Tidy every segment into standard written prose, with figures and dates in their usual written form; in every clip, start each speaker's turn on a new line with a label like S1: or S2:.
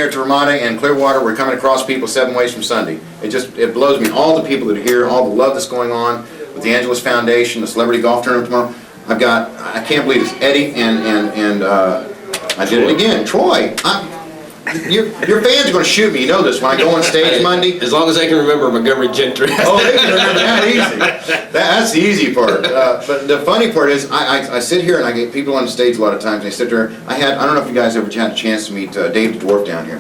S1: here to Ramada and Clearwater, we're coming across people 7 ways from Sunday. It blows me. All the people that are here, all the love that's going on with the Angeles Foundation, the celebrity golf tournament tomorrow. I can't believe it's Eddie and I did it again, Troy. Your fans are going to shoot me, you know this, when I go on stage Monday.
S2: As long as they can remember Montgomery and Gentry.
S1: Oh, they can remember that easy. That's the easy part. But the funny part is, I sit here and I get people on stage a lot of times, and they sit there. I don't know if you guys ever had a chance to meet Dave the Dwarf down here.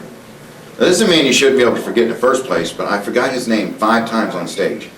S1: Now, this is a man you shouldn't be able to forget in the first place, but I forgot his name 5 times on stage.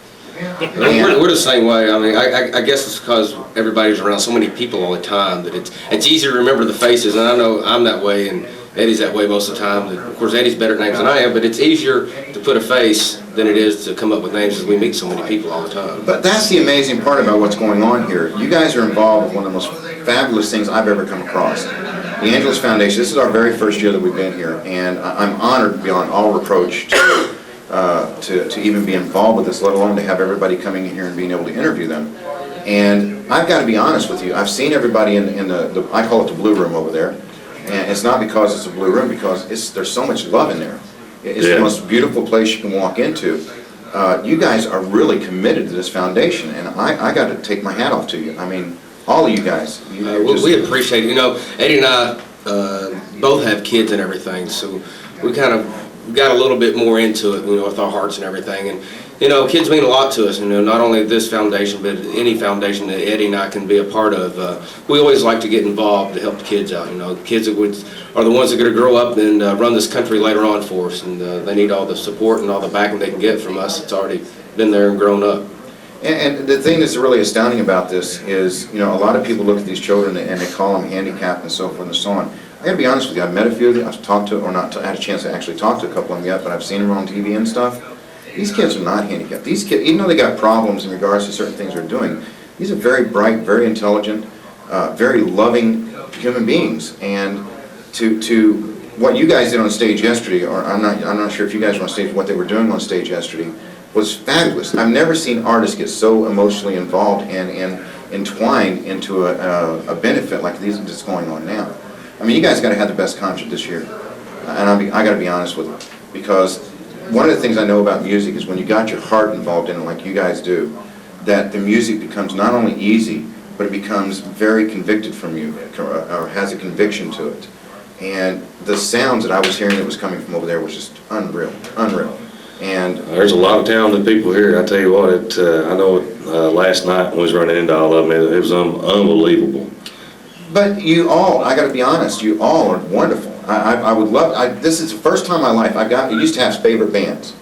S2: We're the same way. I mean, I guess it's because everybody's around so many people all the time that it's easier to remember the faces, and I know I'm that way, and Eddie's that way most of the time. Of course, Eddie's better at names than I am, but it's easier to put a face than it is to come up with names, as we meet so many people all the time.
S1: But that's the amazing part about what's going on here. You guys are involved with one of the most fabulous things I've ever come across. The Angeles Foundation, this is our very first year that we've been here, and I'm honored beyond all reproach to even be involved with this, let alone to have everybody coming in here and being able to interview them. And I've got to be honest with you, I've seen everybody in the I call it the blue room over there. And it's not because it's a blue room, because there's so much love in there. It's the most beautiful place you can walk into. You guys are really committed to this foundation, and I got to take my hat off to you. I mean, all of you guys.
S2: We appreciate it. You know, Eddie and I both have kids and everything, so we kind of got a little bit more into it, you know, with our hearts and everything. And you know, kids mean a lot to us, you know, not only this foundation, but any foundation that Eddie and I can be a part of. We always like to get involved to help the kids out, you know. The kids are the ones that are going to grow up and run this country later on for us, and they need all the support and all the backing they can get from us. It's already been there and grown up.
S1: And the thing that's really astounding about this is, you know, a lot of people look at these children and they call them handicapped and so forth and so on. I got to be honest with you, I've met a few of them, I've talked to, or not, I had a chance to actually talk to a couple of them yet, but I've seen them on TV and stuff. These kids are not handicapped. These kids, even though they got problems in regards to certain things they're doing, these are very bright, very intelligent, very loving human beings. And to what you guys did on stage yesterday, or I'm not sure if you guys were on stage, what they were doing on stage yesterday, was fabulous. I've never seen artists get so emotionally involved and entwined into a benefit like these that's going on now. I mean, you guys got to have the best concert this year, and I got to be honest with you, because one of the things I know about music is when you got your heart involved in it like you guys do, that the music becomes not only easy, but it becomes very convicted from you, or has a conviction to it. And the sounds that I was hearing that was coming from over there was just unreal, unreal. And
S3: there's a lot of talented people here. I tell you what, I know last night when we was running into all of them, it was unbelievable.
S1: But you all, I got to be honest, you all are wonderful. I would love, this is the first time in my life I used to have favorite bands.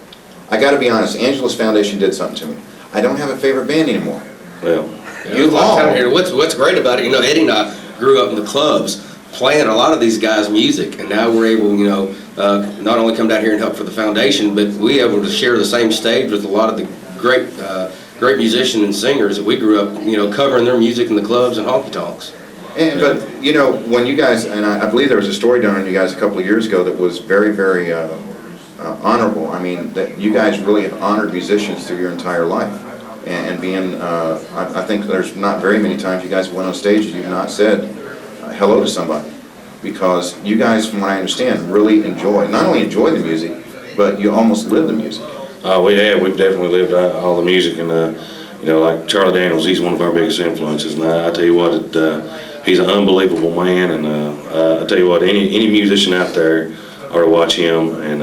S1: I got to be honest, Angeles Foundation did something to me. I don't have a favorite band anymore.
S3: Well,
S2: you all. What's great about it, you know, Eddie and I grew up in the clubs playing a lot of these guys' music, and now we're able, you know, not only come down here and help for the foundation, but we're able to share the same stage with a lot of the great musicians and singers that we grew up, you know, covering their music in the clubs and honky-tonks.
S1: But, you know, when you guys, and I believe there was a story done on you guys a couple of years ago that was very, very honorable. I mean, that you guys really have honored musicians through your entire life. And being, I think there's not very many times you guys went on stage and you've not said hello to somebody. Because you guys, from what I understand, really not only enjoy the music, but you almost live the music.
S3: We've definitely lived all the music, and you know, like Charlie Daniels, he's one of our biggest influences, and I tell you what, he's an unbelievable man, and I tell you what, any musician out there ought to watch him, and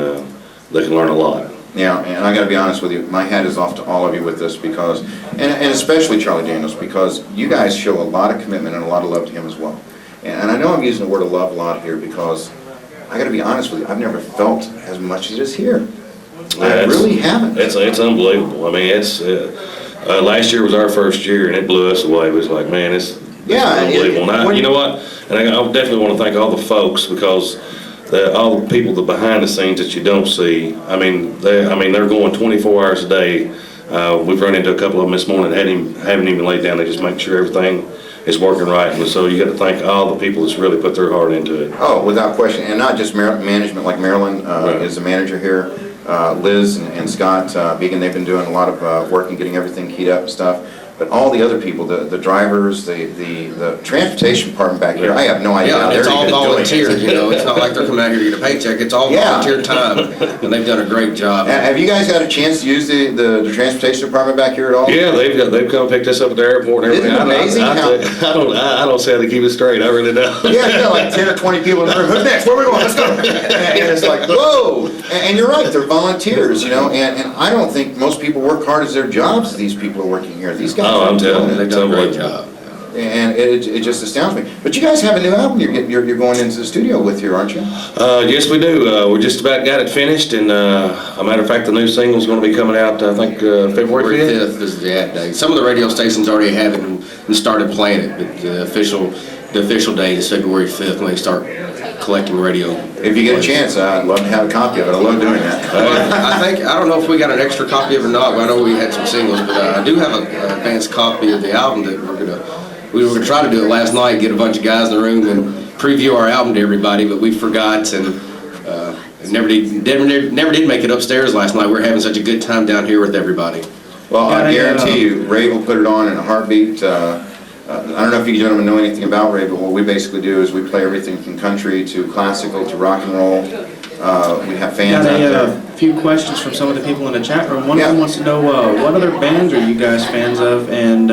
S3: they can learn a lot.
S1: Yeah, and I got to be honest with you, my hat is off to all of you with this, because, and especially Charlie Daniels, because you guys show a lot of commitment and a lot of love to him as well. And I know I'm using the word of love a lot here, because I got to be honest with you, I've never felt as much as it is here. I really haven't.
S3: It's unbelievable. I mean, last year was our first year, and it blew us away. It was like, man, it's unbelievable. You know what? And I definitely want to thank all the folks, because all the people behind the scenes that you don't see. I mean, they're going 24 hours a day. We've run into a couple of them this morning that haven't even laid down. They just make sure everything is working right. And so you got to thank all the people that's really put their heart into it.
S1: Oh, without question, and not just management like Marilyn is the manager here. Liz and Scott Began, they've been doing a lot of work and getting everything keyed up and stuff. but all the other people, the drivers, the transportation department back here, I have no idea how
S2: Yeah,
S1: they're
S2: it's all
S1: even doing
S2: volunteer,
S1: it.
S2: you know, it's not like they're coming out here to get a paycheck, it's all
S1: Yeah.
S2: volunteer time, and they've done a great job.
S1: Have you guys got a chance to use the transportation department back here at all?
S3: Yeah, they've come picked us up at the airport and everything.
S1: Isn't it amazing
S3: I don't say how to keep it straight, I really don't.
S1: Yeah, you got like 10 or 20 people in the room. Who's next? Where are we going? Let's go. And it's like, whoa. And you're right, they're volunteers, you know, and I don't think most people work hard as their jobs. These people are working here. These guys
S3: Oh,
S1: are
S3: I'm telling you,
S2: They've
S3: it's
S2: done a great
S3: unbelievable.
S2: job.
S1: And it just astounds me. But you guys have a new album you're going into the studio with here, aren't you?
S3: Yes, we do. We just about got it finished, and a matter of fact, the new single's going to be coming out, I think, February 5th.
S2: 5th is the ad day. Some of the radio stations already have it and started playing it, but the official date is February 5th when they start collecting radio.
S1: If you get a chance, I'd love to have a copy of it. I love doing that.
S2: I don't know if we got an extra copy of it or not, but I know we had some singles, but I do have an advanced copy of the album that we were gonna try to do it last night, get a bunch of guys in the room and preview our album to everybody, but we forgot and never did make it upstairs last night. We were having such a good time down here with everybody.
S1: Well, I guarantee you, Rave will put it on in a heartbeat. I don't know if you gentlemen know anything about Rave, but what we basically do is we play everything from country to classical to rock and roll. We have fans out there.
S4: A few questions from some of the people in the chat room. One of
S1: Yeah.
S4: them wants to know what other bands are you guys fans of, and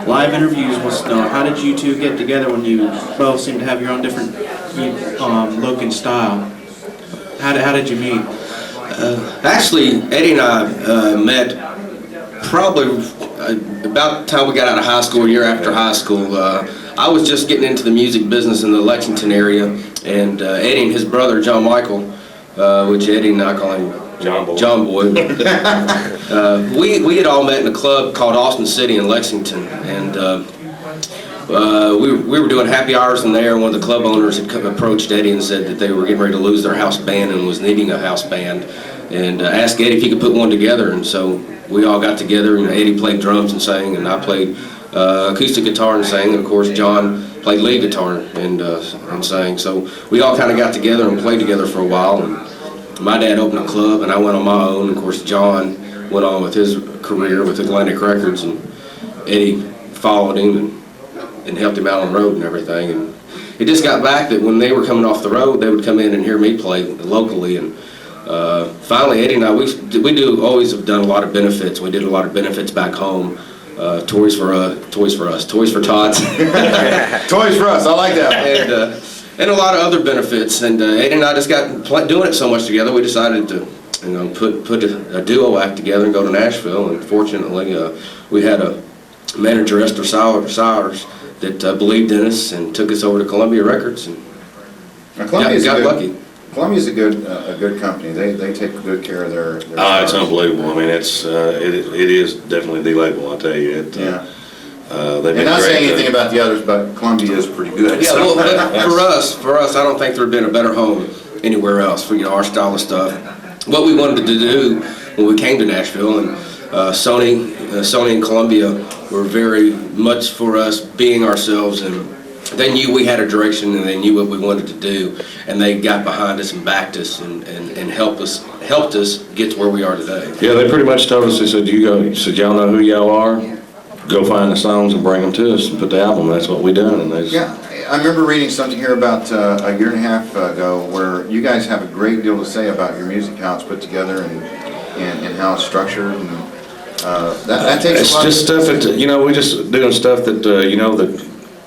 S4: live interviews wants to know how did you two get together when you both seem to have your own different look and style. How did you meet?
S2: Actually, Eddie and I met probably about the time we got out of high school, a year after high school. I was just getting into the music business in the Lexington area, and Eddie and his brother, John Michael, which Eddie and I call him John Boy. We had all met in a club called Austin City in Lexington, and we were doing happy hours in there, and one of the club owners had approached Eddie and said that they were getting ready to lose their house band and was needing a house band, and asked Eddie if he could put one together, and so we all got together, and Eddie played drums and sang, and I played acoustic guitar and sang, and of course John played lead guitar and sang. So we all kind of got together and played together for a while, and my dad opened a club and I went on my own. Of course John went on with his career with Atlantic Records, and Eddie followed him and helped him out on the road and everything. And it just got back that when they were coming off the road, they would come in and hear me play locally, and finally Eddie and I, we always have done a lot of benefits. We did a lot of benefits back home. Toys for Tots.
S1: Toys for Us, I like that.
S2: And a lot of other benefits. And Eddie and I just got doing it so much together, we decided to put a duo act together and go to Nashville. And fortunately, we had a manager, Esther Sowers, that believed in us and took us over to Columbia Records, and
S1: Now,
S2: got lucky.
S1: Columbia's a good company. They take good care of their
S3: It's
S1: stars.
S3: unbelievable. I mean, it is definitely the label, I'll tell you.
S1: Yeah.
S3: They've
S1: And
S3: been
S1: not saying
S3: great.
S1: anything about the others, but Columbia is pretty good.
S2: Yeah, well, for us, I don't think there'd been a better home anywhere else for our style of stuff. What we wanted to do when we came to Nashville, and Sony and Columbia were very much for us being ourselves, and they knew we had a direction and they knew what we wanted to do, and they got behind us and backed us and helped us get to where we are today.
S3: Yeah, they pretty much told us, they said, y'all know who y'all are? Go find the songs and bring them to us and put the album. That's what we done. And
S1: Yeah, I remember reading something here about a year and a half ago where you guys have a great deal to say about your music, how it's put together and how it's structured, and that takes
S3: it's
S1: a lot.
S3: just stuff that, we just doing stuff that,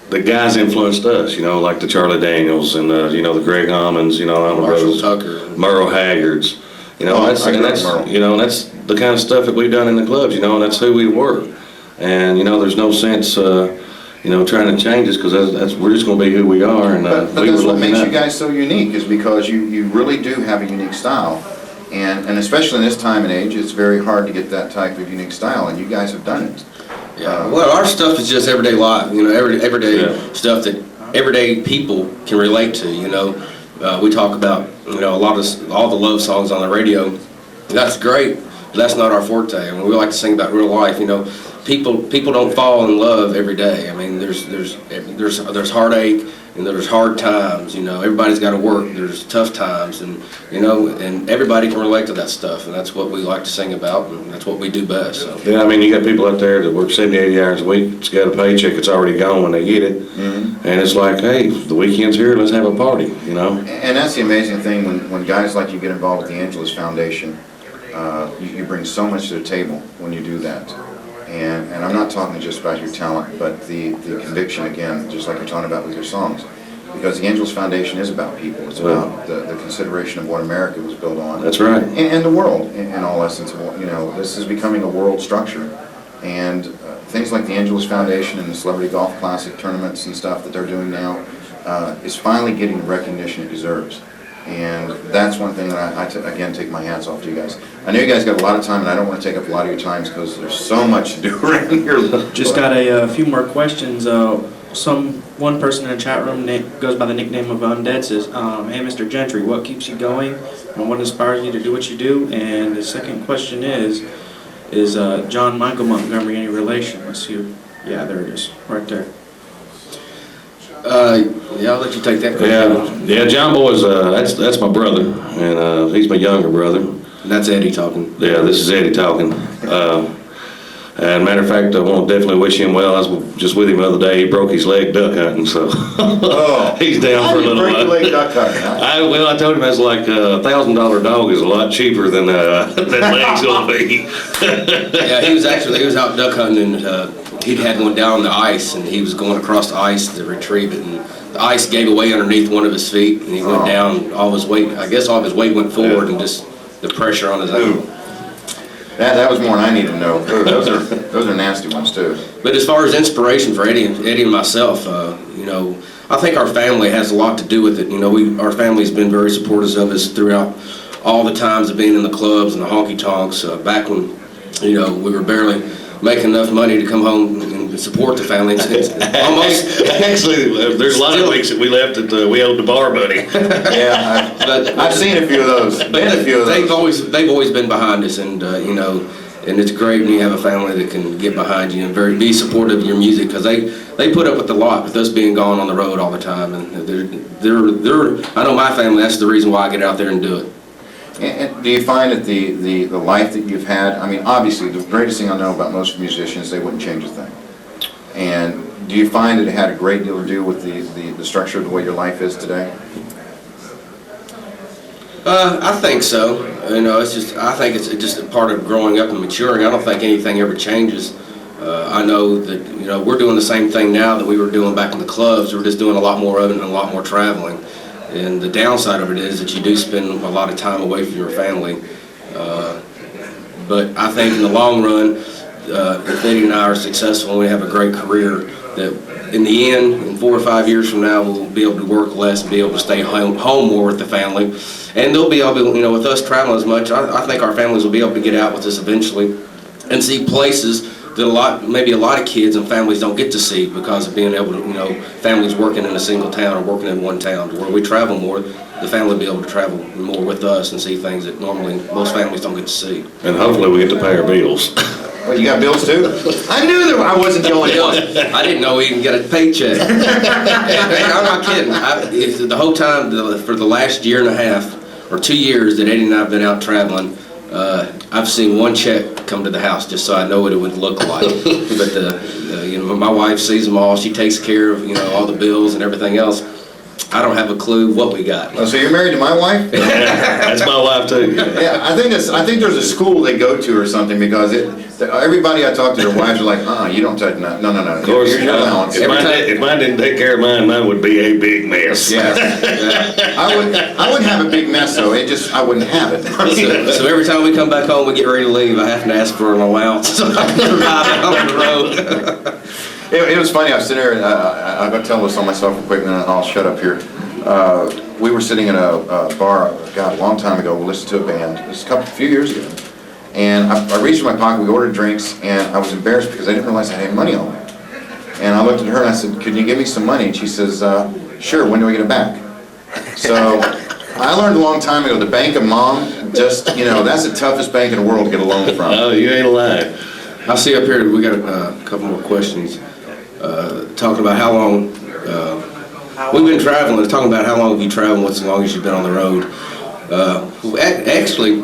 S3: the guys influenced us, like the Charlie Daniels and, the Greg Hammonds,
S2: Marshall Tucker.
S3: Merle Haggards,
S1: I love Merle.
S3: that's the kind of stuff that we've done in the clubs, and that's who we were. And, there's no sense, trying to change us, because we're just going to be who we are. And
S1: But that's what makes you guys so unique, is because you really do have a unique style. And especially in this time and age, it's very hard to get that type of unique style, and you guys have done it.
S2: Yeah, well, our stuff is just everyday life, everyday stuff that everyday people can relate to, We talk about, all the love songs on the radio. That's great, but that's not our forte. I mean, we like to sing about real life, people don't fall in love every day. I mean, there's heartache and there's hard times. You know, everybody's got to work. There's tough times, and you know, and everybody can relate to that stuff, and that's what we like to sing about, and that's what we do best. So.
S3: Yeah, I mean, you got people out there that work 70, 80 hours a week. It's got a paycheck. It's already gone when they get it, and it's like, hey, the weekend's here. Let's have a party. You know.
S1: And that's the amazing thing when guys like you get involved with the Angeles Foundation. You bring so much to the table when you do that. And I'm not talking just about your talent, but the conviction, again, just like you're talking about with your songs. Because the Angeles Foundation is about people. It's about the consideration of what America was built on.
S3: That's right.
S1: And the world, in all essence. You know, this is becoming a world structure. And things like the Angeles Foundation and the Celebrity Golf Classic tournaments and stuff that they're doing now is finally getting the recognition it deserves. And that's one thing that I again, take my hats off to you guys. I know you guys got a lot of time, and I don't want to take up a lot of your times because there's so much to do around here.
S4: Just got a few more questions. One person in the chat room goes by the nickname of Undead says, "Hey, Mr. Gentry, what keeps you going, and what inspires you to do what you do?" And the second question is John Michael Montgomery any relation? Let's see. Yeah, there it is, right there.
S2: Yeah, I'll let you take that question.
S3: Yeah, John Boy's, that's my brother, and he's my younger brother.
S2: And that's Eddie talking.
S3: Yeah, this is Eddie talking. And matter of fact, I want to definitely wish him well. I was just with him the other day. He broke his leg duck hunting, so he's down for a little while.
S1: How do you break your leg duck hunting? Huh?
S3: I told him that's like $1,000 dog is a lot cheaper than that leg's gonna be.
S2: Yeah, he was out duck hunting, and he'd had one down on the ice, and he was going across the ice to retrieve it, and the ice gave away underneath one of his feet, and he went down. All his weight went forward, and just the pressure on his ankle.
S1: That was more than I need to know. Those are nasty ones too.
S2: But as far as inspiration for Eddie and myself, you know, I think our family has a lot to do with it. You know, our family's been very supportive of us throughout all the times of being in the clubs and the honky tonks. Back when, you know, we were barely making enough money to come home and support the family. It's almost
S3: actually, there's a lot of weeks that we left at we owed the bar money.
S1: Yeah, I've seen a few of those.
S2: They've always been behind us, and you know, and it's great when you have a family that can get behind you and be supportive of your music, because they put up with a lot with us being gone on the road all the time, and they're I know my family. That's the reason why I get out there and do it.
S1: And do you find that the life that you've had, I mean, obviously, the greatest thing I know about most musicians, they wouldn't change a thing. And do you find that it had a great deal to do with the structure of the way your life is today?
S2: I think so. You know, I think it's just a part of growing up and maturing. I don't think anything ever changes. I know that, you know, we're doing the same thing now that we were doing back in the clubs. We're just doing a lot more of it and a lot more traveling. And the downside of it is that you do spend a lot of time away from your family. But I think in the long run, if Eddie and I are successful and we have a great career, that in the end, in 4 or 5 years from now, we'll be able to work less and be able to stay home more with the family. And they'll be able, you know, with us traveling as much, I think our families will be able to get out with us eventually and see places that maybe a lot of kids and families don't get to see because of being able to, you know, families working in a single town or working in one town. Where we travel more, the family will be able to travel more with us and see things that normally most families don't get to see.
S3: And hopefully we get to pay our bills.
S1: Well, you got bills too? I knew that I wasn't the only one.
S2: I didn't know we even get a paycheck. I'm not kidding. The whole time, for the last year and a half or 2 years that Eddie and I have been out traveling, I've seen one check come to the house just so I know what it would look like. But you know, my wife sees them all. She takes care of, you know, all the bills and everything else. I don't have a clue what we got.
S1: Oh, so you're married to my wife?
S3: That's my wife too.
S1: Yeah, I think there's a school they go to or something, because everybody I talk to, their wives are like, you don't touch that. No.
S3: Of course, if mine didn't take care of mine would be a big mess.
S1: Yeah. I wouldn't have a big mess though. I wouldn't have it.
S2: So every time we come back home, we get ready to leave, I have to ask for an allowance so I can drive on the road.
S1: It was funny. I was sitting there, and I'm going to tell this on myself real quick, and then I'll shut up here. We were sitting in a bar, God, a long time ago. We listened to a band. This was a few years ago. And I reached in my pocket. We ordered drinks, and I was embarrassed because I didn't realize I had any money on me. And I looked at her and I said, "Could you give me some money?" And she says, "Sure. When do I get it back?" So I learned a long time ago, the Bank of Mom, just, you know, that's the toughest bank in the world to get a loan from.
S3: Oh, you ain't lying.
S2: I see up here, we got a couple more questions, talking about how long, we've been traveling, talking about how long have you traveled, what's the longest you've been on the road. Actually,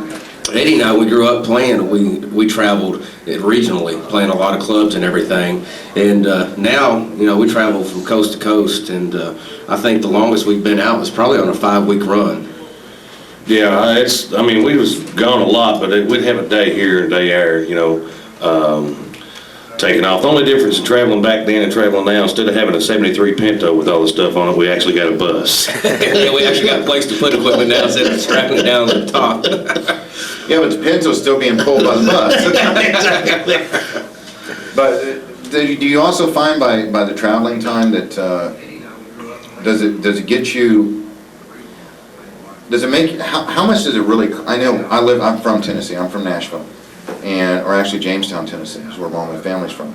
S2: Eddie and I, we grew up playing, we traveled regionally, playing a lot of clubs and everything, and now, you know, we travel from coast to coast, and I think the longest we've been out was probably on a 5-week run.
S3: Yeah, I mean, we was gone a lot, but we'd have a day here and a day there, you know, taking off. The only difference in traveling back then and traveling now, instead of having a 73 Pinto with all the stuff on it, we actually got a bus.
S2: Yeah, we actually got a place to put equipment now instead of strapping it down to the top.
S1: Yeah, but the Pinto's still being pulled by the bus. But do you also find by the traveling time that, does it get you, does it make, how much does it really, I know, I'm from Tennessee, I'm from Nashville, or actually Jamestown, Tennessee, is where all my family's from.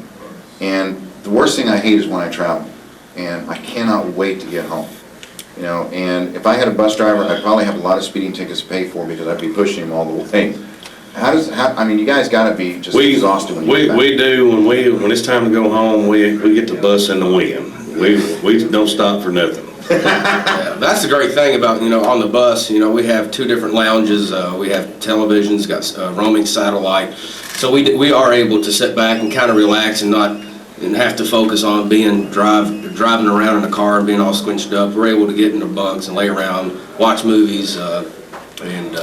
S1: And the worst thing I hate is when I travel, and I cannot wait to get home. You know, and if I had a bus driver, I'd probably have a lot of speeding tickets to pay for because I'd be pushing him all the way. I mean, you guys gotta be just exhausted when you get back.
S3: We do, when it's time to go home, we get the bus in the wind. We don't stop for nothing.
S2: Yeah, that's the great thing about, you know, on the bus, you know, we have 2 different lounges, we have televisions, got roaming satellite, so we are able to sit back and kind of relax and not have to focus on driving around in a car and being all squinched up. We're able to get in the bunks and lay around, watch movies, and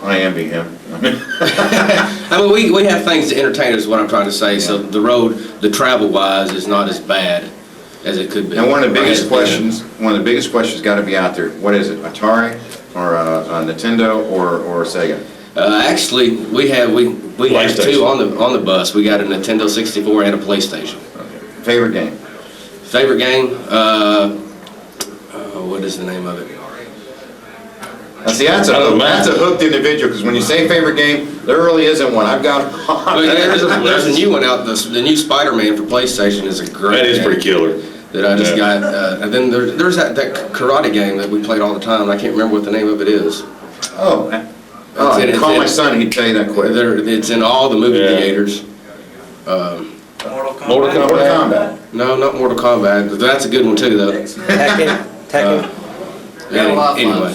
S1: I envy him.
S2: I mean, we have things to entertain us, is what I'm trying to say, so the road, the travel-wise, is not as bad as it could be.
S1: And one of the biggest questions got to be out there. What is it? Atari or a Nintendo or Sega?
S2: Actually, we have 2 on the bus. We got a Nintendo 64 and a PlayStation.
S1: Okay. Favorite game?
S2: Favorite game? What is the name of it?
S1: Now, see, that's a hooked individual, because when you say favorite game, there really isn't one. I've got.
S2: Well, yeah, there's a new one out. The new Spider-Man for PlayStation is a great.
S3: That is pretty killer.
S2: That I just got, and then there's that karate game that we played all the time. I can't remember what the name of it is.
S1: Oh, call my son, he'd tell you that quick.
S2: It's in all the movie theaters.
S3: Mortal Kombat.
S2: No, not Mortal Kombat. That's a good one too, though.
S5: Tekken.
S2: Anyway,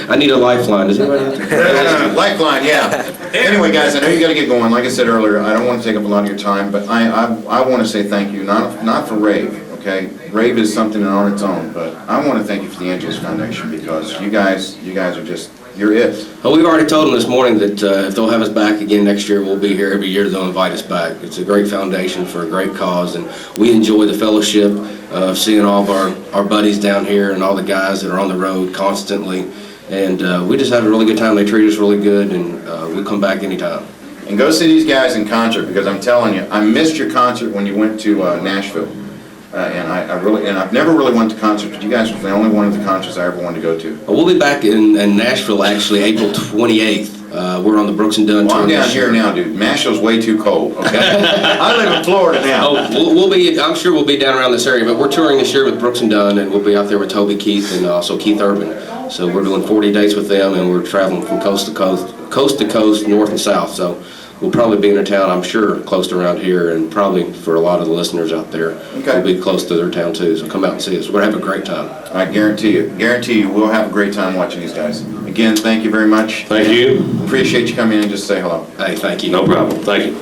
S2: I need a lifeline. Does anybody?
S1: Lifeline, yeah. Anyway, guys, I know you got to get going. Like I said earlier, I don't want to take up a lot of your time, but I want to say thank you, not for RAVE, okay? RAVE is something on its own, but I want to thank you for the Angels Foundation, because you guys are just, you're it.
S2: Well, we've already told them this morning that if they'll have us back again next year, we'll be here every year. They'll invite us back. It's a great foundation for a great cause, and we enjoy the fellowship of seeing all of our buddies down here and all the guys that are on the road constantly. And we just have a really good time. They treat us really good, and we'll come back anytime.
S1: And go see these guys in concert, because I'm telling you, I missed your concert when you went to Nashville. And I've never really went to concerts, but you guys were the only one of the concerts I ever wanted to go to.
S2: We'll be back in Nashville actually April 28th. We're on the Brooks and Dunn tour.
S1: Well, I'm down here now, dude. Nashville's way too cold, okay? I live in Florida now.
S2: Oh, I'm sure we'll be down around this area, but we're touring this year with Brooks and Dunn, and we'll be out there with Toby Keith and also Keith Urban. So we're doing 40 dates with them, and we're traveling from coast to coast, north and south. So we'll probably be in a town, I'm sure, close to around here, and probably for a lot of the listeners out there, we'll be close to their town too. So come out and see us. We're going to have a great time.
S1: I guarantee you, we'll have a great time watching these guys. Again, thank you very much.
S3: Thank you.
S1: Appreciate you coming in and just say hello.
S2: Hey, thank you.
S3: No problem. Thank you.